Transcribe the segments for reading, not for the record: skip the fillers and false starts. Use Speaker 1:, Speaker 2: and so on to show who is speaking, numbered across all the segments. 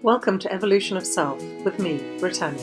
Speaker 1: Welcome to Evolution of Self with me, Britannia.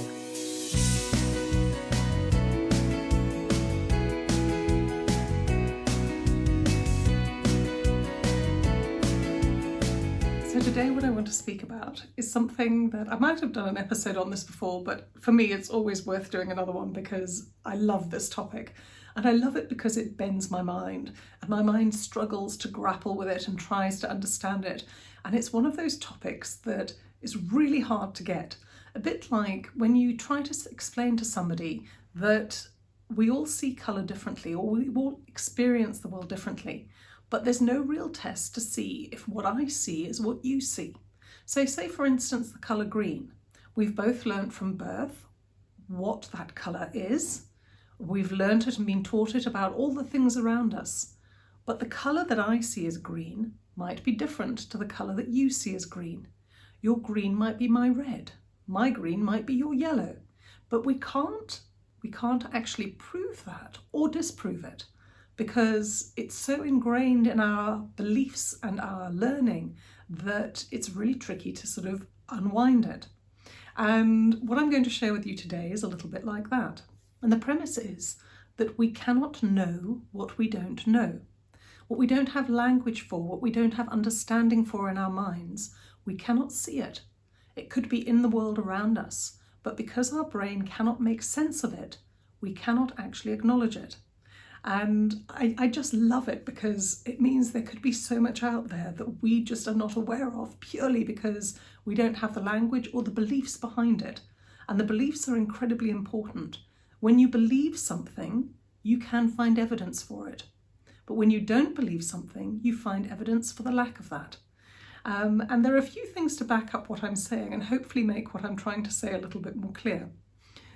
Speaker 1: So today what I want to speak about is something that I might have done an episode on this before, but for me it's always worth doing another one because I love this topic. And I love it because it bends my mind, and my mind struggles to grapple with it and tries to understand it. And it's one of those topics that is really hard to get. A bit like when you try to explain to somebody that we all see colour differently, or we all experience the world differently, but there's no real test to see if what I see is what you see. So say for instance the colour green. We've both learnt from birth what that colour is. We've learnt it and been taught it about all the things around us. But the colour that I see as green might be different to the colour that you see as green. Your green might be my red. My green might be your yellow. But we can't actually prove that or disprove it because it's so ingrained in our beliefs and our learning that it's really tricky to sort of unwind it. And what I'm going to share with you today is a little bit like that. And the premise is that we cannot know what we don't know. What we don't have language for, what we don't have understanding for in our minds, we cannot see it. It could be in the world around us, but because our brain cannot make sense of it, we cannot actually acknowledge it. And I just love it because it means there could be so much out there that we just are not aware of purely because we don't have the language or the beliefs behind it. And the beliefs are incredibly important. When you believe something, you can find evidence for it. But when you don't believe something, you find evidence for the lack of that. And there are a few things to back up what I'm saying and hopefully make what I'm trying to say a little bit more clear.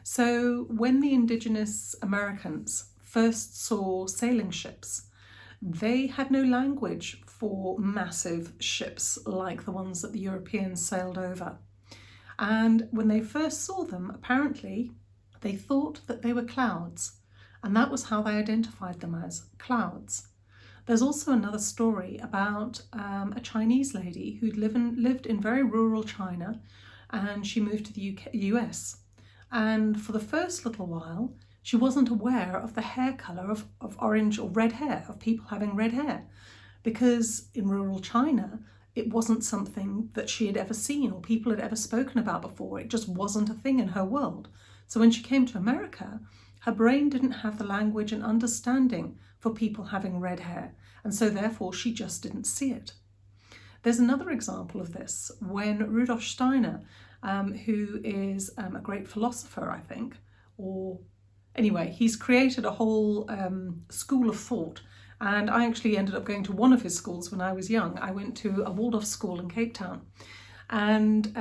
Speaker 1: So when the indigenous Americans first saw sailing ships, they had no language for massive ships like the ones that the Europeans sailed over. And when they first saw them, apparently, they thought that they were clouds, and that was how they identified them as clouds. There's also another story about a Chinese lady who'd lived in very rural China, and she moved to the US. And for the first little while, she wasn't aware of the hair colour of orange or red hair, of people having red hair, because in rural China, it wasn't something that she had ever seen or people had ever spoken about before. It just wasn't a thing in her world. So when she came to America, her brain didn't have the language and understanding for people having red hair, and so therefore she just didn't see it. There's another example of this when Rudolf Steiner, who is a great philosopher, I think, or anyway, he's created a whole school of thought, and I actually ended up going to one of his schools when I was young. I went to a Waldorf school in Cape Town. And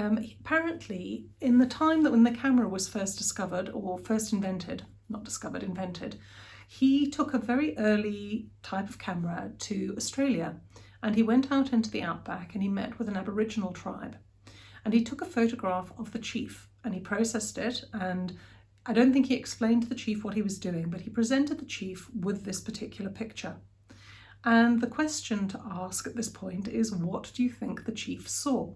Speaker 1: apparently, in the time that when the camera was first discovered, or first invented, not discovered, invented, he took a very early type of camera to Australia, and he went out into the outback and he met with an Aboriginal tribe. And he took a photograph of the chief and he processed it, and I don't think he explained to the chief what he was doing, but he presented the chief with this particular picture. And the question to ask at this point is, what do you think the chief saw?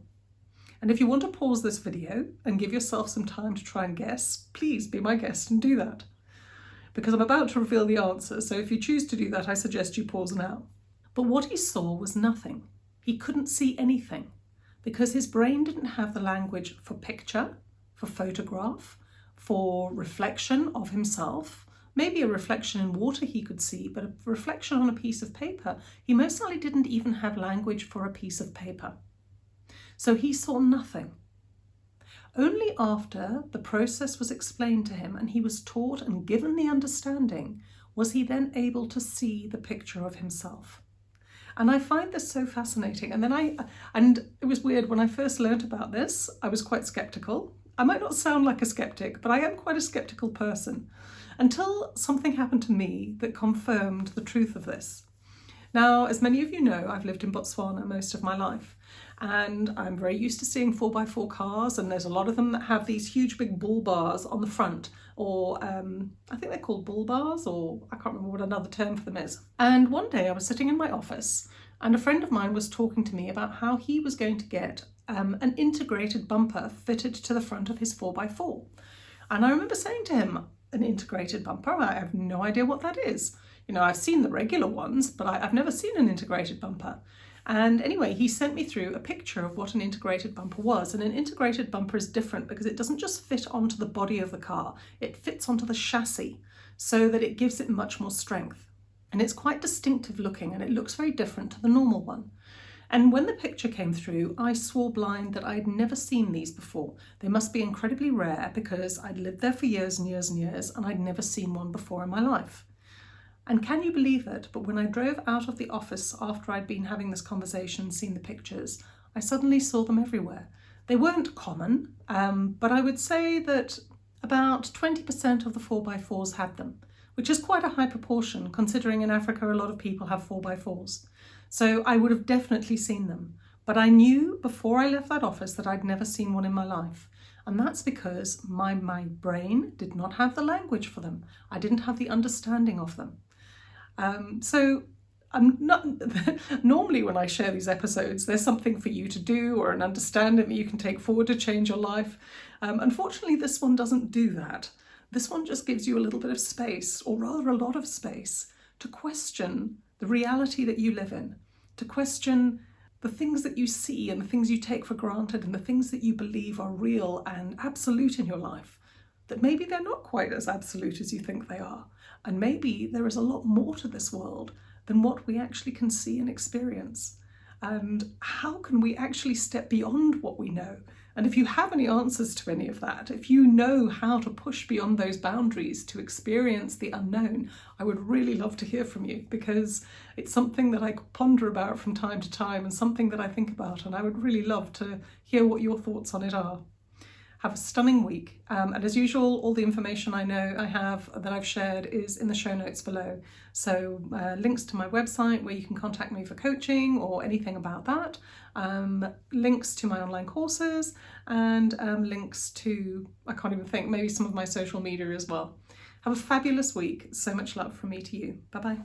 Speaker 1: And if you want to pause this video and give yourself some time to try and guess, please be my guest and do that. Because I'm about to reveal the answer, so if you choose to do that, I suggest you pause now. But what he saw was nothing. He couldn't see anything because his brain didn't have the language for picture, for photograph, for reflection of himself. Maybe a reflection in water he could see, but a reflection on a piece of paper, he most likely didn't even have language for a piece of paper. So he saw nothing. Only after the process was explained to him and he was taught and given the understanding was he then able to see the picture of himself. And I find this so fascinating. And it was weird, when I first learnt about this, I was quite skeptical. I might not sound like a skeptic, but I am quite a skeptical person until something happened to me that confirmed the truth of this. Now, as many of you know, I've lived in Botswana most of my life, and I'm very used to seeing 4x4 cars, and there's a lot of them that have these huge big bull bars on the front, or I think they're called bull bars, or I can't remember what another term for them is. And one day I was sitting in my office and a friend of mine was talking to me about how he was going to get an integrated bumper fitted to the front of his 4x4. And I remember saying to him, an integrated bumper? I have no idea what that is. You know, I've seen the regular ones, but I've never seen an integrated bumper. And anyway, he sent me through a picture of what an integrated bumper was. And an integrated bumper is different because it doesn't just fit onto the body of the car, it fits onto the chassis so that it gives it much more strength. And it's quite distinctive looking, and it looks very different to the normal one. And when the picture came through, I swore blind that I'd never seen these before. They must be incredibly rare because I'd lived there for years and years and years, and I'd never seen one before in my life. And can you believe it? But when I drove out of the office after I'd been having this conversation and seen the pictures, I suddenly saw them everywhere. They weren't common, but I would say that about 20% of the 4x4s had them, which is quite a high proportion considering in Africa a lot of people have 4x4s. So I would have definitely seen them. But I knew before I left that office that I'd never seen one in my life. And that's because my brain did not have the language for them. I didn't have the understanding of them. So I'm not normally when I share these episodes, there's something for you to do or an understanding that you can take forward to change your life. Unfortunately, this one doesn't do that. This one just gives you a little bit of space, or rather a lot of space, to question the reality that you live in, to question the things that you see and the things you take for granted and the things that you believe are real and absolute in your life, that maybe they're not quite as absolute as you think they are. And maybe there is a lot more to this world than what we actually can see and experience. And how can we actually step beyond what we know? And if you have any answers to any of that, if you know how to push beyond those boundaries to experience the unknown, I would really love to hear from you, because it's something that I ponder about from time to time and something that I think about, and I would really love to hear what your thoughts on it are. Have a stunning week. And as usual, all the information that I've shared is in the show notes below. So links to my website where you can contact me for coaching or anything about that, links to my online courses, and links to, I can't even think, maybe some of my social media as well. Have a fabulous week. So much love from me to you. Bye-bye.